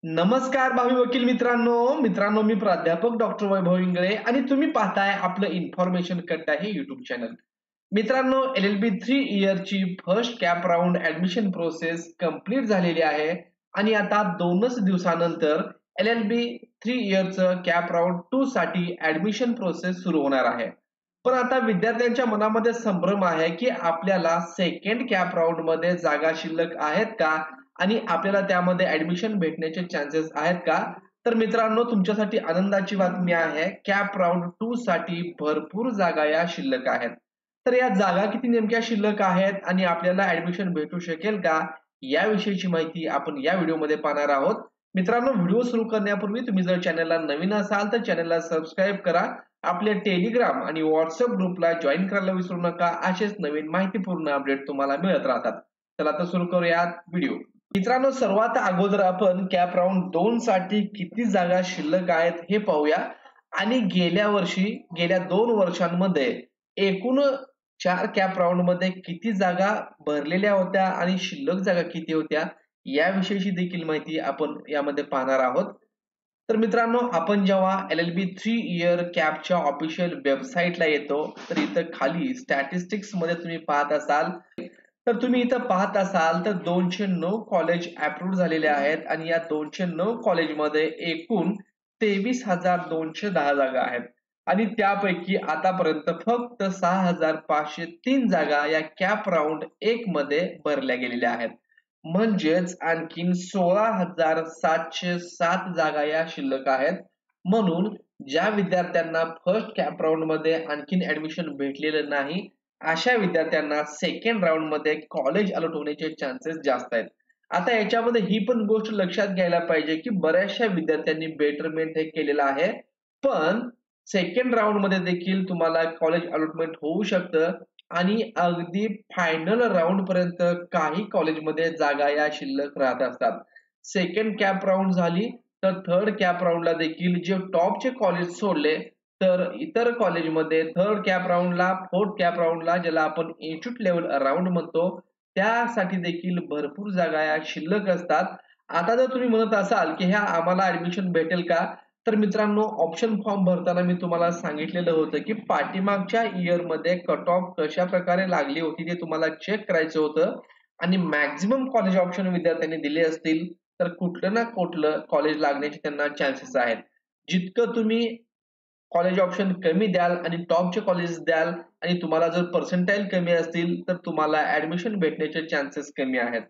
नमस्कार भावी वकील मित्रांनो मी प्राध्यापक डॉक्टर वैभव इंगळे आणि तुम्ही पाहताय आपलं इन्फॉर्मेशन कट्टा हे युट्यूब चॅनल. मित्रांनो, LLB 3 इयरची first CAP round admission process complete झालेली आहे आणि आता 2च दिवसानंतर LLB 3 इयरचं कॅप राऊंड 2 साठी ऍडमिशन प्रोसेस सुरू होणार आहे. पण आता विद्यार्थ्यांच्या मनामध्ये संभ्रम आहे की आपल्याला सेकंड कॅप राऊंड मध्ये जागा शिल्लक आहेत का आणि आपल्याला त्यामध्ये ऍडमिशन भेटण्याचे चान्सेस आहेत का? तर मित्रांनो, तुमच्यासाठी आनंदाची बातमी आहे. कॅप राऊंड 2 साठी भरपूर जागा या शिल्लक आहेत. तर या जागा किती नेमक्या शिल्लक आहेत आणि आपल्याला ऍडमिशन भेटू शकेल का? याविषयीची माहिती आपण या व्हिडिओमध्ये पाहणार आहोत. मित्रांनो, व्हिडिओ सुरू करण्यापूर्वी तुम्ही जर चॅनलला नवीन असाल तर चॅनलला सबस्क्राईब करा. आपल्या टेलिग्राम आणि व्हॉट्सअप ग्रुपला जॉईन करायला विसरू नका. असेच नवीन माहितीपूर्ण अपडेट तुम्हाला मिळत राहतात. चला तर सुरू करूयात व्हिडिओ. मित्रांनो, सर्वात अगोदर आपण कॅप राऊंड 2 साठी किती जागा शिल्लक आहेत हे पाहूया आणि गेल्या 2 वर्षांमध्ये एकूण 4 कॅप राऊंड मध्ये किती जागा भरलेल्या होत्या आणि शिल्लक जागा किती होत्या याविषयीची देखील माहिती आपण यामध्ये पाहणार आहोत. तर मित्रांनो, आपण जेव्हा LLB 3 इयर कॅपच्या ऑफिशियल वेबसाईटला येतो तर इथं खाली स्टॅटिस्टिक्स मध्ये तुम्ही पाहत असाल तर 209 कॉलेज अप्रूव्ह झालेले आहेत आणि या 209 कॉलेजमध्ये एकूण 23,210 जागा आहेत आणि त्यापैकी आतापर्यंत फक्त 6,503 जागा या कॅप राऊंड 1 मध्ये भरल्या गेलेल्या आहेत. म्हणजेच आणखीन 16,707 जागा या शिल्लक आहेत. म्हणून ज्या विद्यार्थ्यांना फर्स्ट कॅप राऊंड मध्ये आणखीन ऍडमिशन भेटलेलं नाही अशा विद्यार्थ्यांना सेकंड राऊंड मध्ये कॉलेज अलॉट होण्याचे चान्सेस जास्त आहेत. आता याच्यामध्ये ही पण गोष्ट लक्षात घ्यायला पाहिजे की बऱ्याचशा विद्यार्थ्यांनी बेटरमेंट हे केलेलं आहे, पण सेकंड राऊंड मध्ये देखील तुम्हाला कॉलेज अलॉटमेंट होऊ शकतं आणि अगदी फायनल राऊंड पर्यंत काही कॉलेजमध्ये जागा या शिल्लक राहत असतात. सेकंड कॅप राऊंड झाली तर थर्ड कॅप राऊंडला देखील जे टॉपचे कॉलेज सोडले तर इतर कॉलेजमध्ये थर्ड कॅप राऊंडला, फोर्थ कॅप राऊंडला, ज्याला आपण इन्स्टिट्यूट लेवल राऊंड म्हणतो, त्यासाठी देखील भरपूर जागा या शिल्लक असतात. आता जर तुम्ही म्हणत असाल की ह्या आम्हाला ऍडमिशन भेटेल का, तर मित्रांनो, ऑप्शन फॉर्म भरताना मी तुम्हाला सांगितलेलं होतं की पाठीमागच्या इयरमध्ये कट ऑफ कशा प्रकारे लागली होती ते तुम्हाला चेक करायचं होतं आणि मॅक्झिमम कॉलेज ऑप्शन विद्यार्थ्यांनी दिले असतील तर कुठलं ना कुठलं कॉलेज लागण्याचे त्यांना चान्सेस आहेत. जितकं तुम्ही कॉलेज ऑप्शन कमी द्याल आणि टॉपचे कॉलेज द्याल आणि तुम्हाला जर पर्सेंटाईल कमी असतील तर तुम्हाला ऍडमिशन भेटण्याचे चान्सेस कमी आहेत.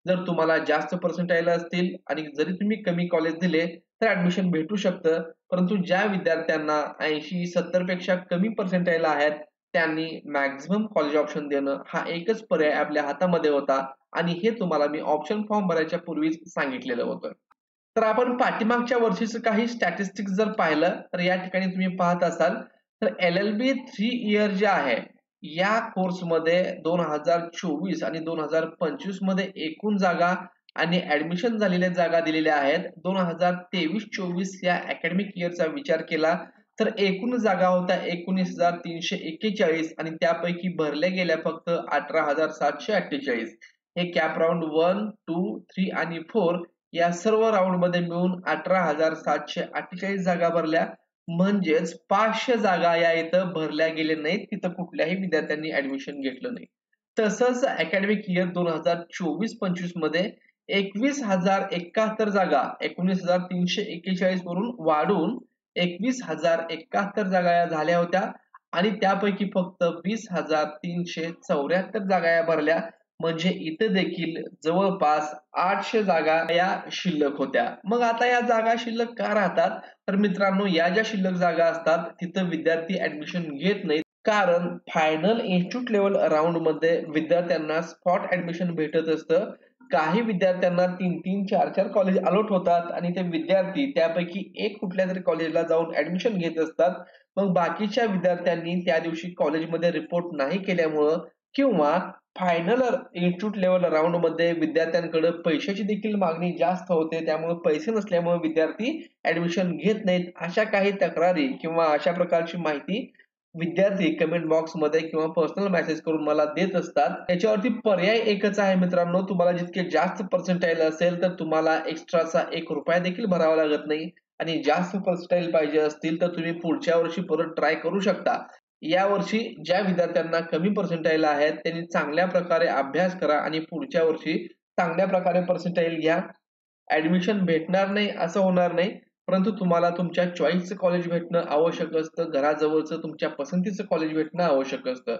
जर तुम्हाला जास्त पर्सेंटाईल असतील आणि जरी तुम्ही कमी कॉलेज दिले तर ऍडमिशन भेटू शकतं, परंतु ज्या विद्यार्थ्यांना 80-70 पेक्षा कमी पर्सेंटाईल आहेत त्यांनी मॅक्झिमम कॉलेज ऑप्शन देणं हा एकच पर्याय आपल्या हातामध्ये होता आणि हे तुम्हाला मी ऑप्शन फॉर्म भरायच्या पूर्वीच सांगितलेलं होतं. तर आपण पाठीमागच्या वर्षीचं काही स्टॅटिस्टिक्स जर पाहिलं तर या ठिकाणी तुम्ही पाहत असाल तर LLB 3 इयर जे आहे या कोर्समध्ये 2024 आणि 2025 मध्ये एकूण जागा आणि ऍडमिशन झालेल्या जागा दिलेल्या आहेत. 2023-24 या अकॅडमिक इयरचा विचार केला तर एकूण जागा होत्या 19,341 आणि त्यापैकी भरल्या गेल्या फक्त 18,748. हे कॅप राऊंड 1, 2, 3 आणि 4 या सर्व राऊंड मध्ये मिळून 18,748 जागा भरल्या. म्हणजेच 500 जागा या इथं भरल्या गेल्या नाहीत, तिथं कुठल्याही विद्यार्थ्यांनी ऍडमिशन घेतलं नाही. तसंच अकॅडमिक इयर 2024-25 मध्ये 21,071 जागा 19,341 वरून वाढून 21,071 जागा या झाल्या होत्या आणि त्यापैकी फक्त 20,374 जागा या भरल्या. म्हणजे इथं देखील जवळपास 800 जागा या शिल्लक होत्या. मग आता या जागा शिल्लक का राहतात? तर मित्रांनो, या ज्या शिल्लक जागा असतात तिथं विद्यार्थी ऍडमिशन घेत नाहीत कारण फायनल इन्स्टिट्यूट लेवल राऊंड मध्ये विद्यार्थ्यांना स्पॉट ऍडमिशन भेटत असतं. काही विद्यार्थ्यांना 3-3, 4-4 कॉलेज अलॉट होतात आणि ते विद्यार्थी त्यापैकी एक कुठल्या तरी कॉलेजला जाऊन ऍडमिशन घेत असतात. मग बाकीच्या विद्यार्थ्यांनी त्या दिवशी कॉलेजमध्ये रिपोर्ट नाही केल्यामुळं किंवा फायनल इन्स्टिट्यूट लेवल राऊंड मध्ये विद्यार्थ्यांकडे पैशाची देखील मागणी जास्त होते, त्यामुळे पैसे नसल्यामुळे विद्यार्थी ऍडमिशन घेत नाहीत. अशा काही तक्रारी किंवा अशा प्रकारची माहिती विद्यार्थी कमेंट बॉक्स मध्ये किंवा पर्सनल मेसेज करून मला देत असतात. याच्यावरती पर्याय एकच आहे मित्रांनो, तुम्हाला जितके जास्त पर्सेंटाईल असेल तर तुम्हाला एक्स्ट्राचा ₹1 देखील भरावा लागत नाही आणि जास्त पर्सेंटाईल पाहिजे असतील तर तुम्ही पुढच्या वर्षी परत ट्राय करू शकता. या वर्षी ज्या विद्यार्थ्यांना कमी पर्सेंटाईल आहेत त्यांनी चांगल्या प्रकारे अभ्यास करा आणि पुढच्या वर्षी चांगल्या प्रकारे पर्सेंटाईल घ्या. ऍडमिशन भेटणार नाही असं होणार नाही, परंतु तुम्हाला तुमच्या चॉईसचं कॉलेज भेटणं आवश्यक असतं. घराजवळचं तुमच्या पसंतीचं कॉलेज भेटणं आवश्यक असतं.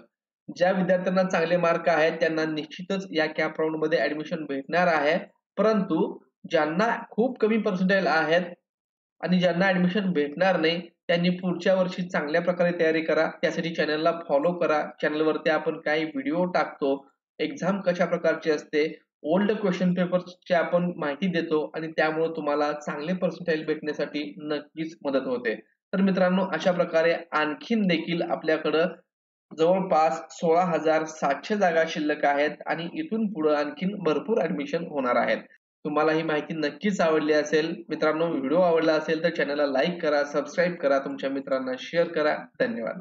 ज्या विद्यार्थ्यांना चांगले मार्क आहेत त्यांना निश्चितच या कॅप राऊंड मध्ये ऍडमिशन भेटणार आहे. परंतु ज्यांना खूप कमी पर्सेंटाईल आहेत आणि ज्यांना ऍडमिशन भेटणार नाही त्यांनी पुढच्या वर्षी चांगल्या प्रकारे तयारी करा. त्यासाठी चॅनलला फॉलो करा. चॅनलवरती आपण काही व्हिडिओ टाकतो. एक्झाम कशा प्रकारची असते, ओल्ड क्वेश्चन पेपर्सची आपण माहिती देतो आणि त्यामुळे तुम्हाला चांगले पर्सेंटाईल भेटण्यासाठी नक्कीच मदत होते. तर मित्रांनो, अशा प्रकारे आणखीन देखील आपल्याकडं जवळपास 16,700 जागा शिल्लक आहेत आणि इथून पुढे आणखीन भरपूर ऍडमिशन होणार आहेत. तुम्हाला ही माहिती नक्कीच आवडली असेल. मित्रांनो, व्हिडिओ आवडला असेल तर चॅनलला लाईक करा, सबस्क्राईब करा, तुमच्या मित्रांना शेअर करा. धन्यवाद.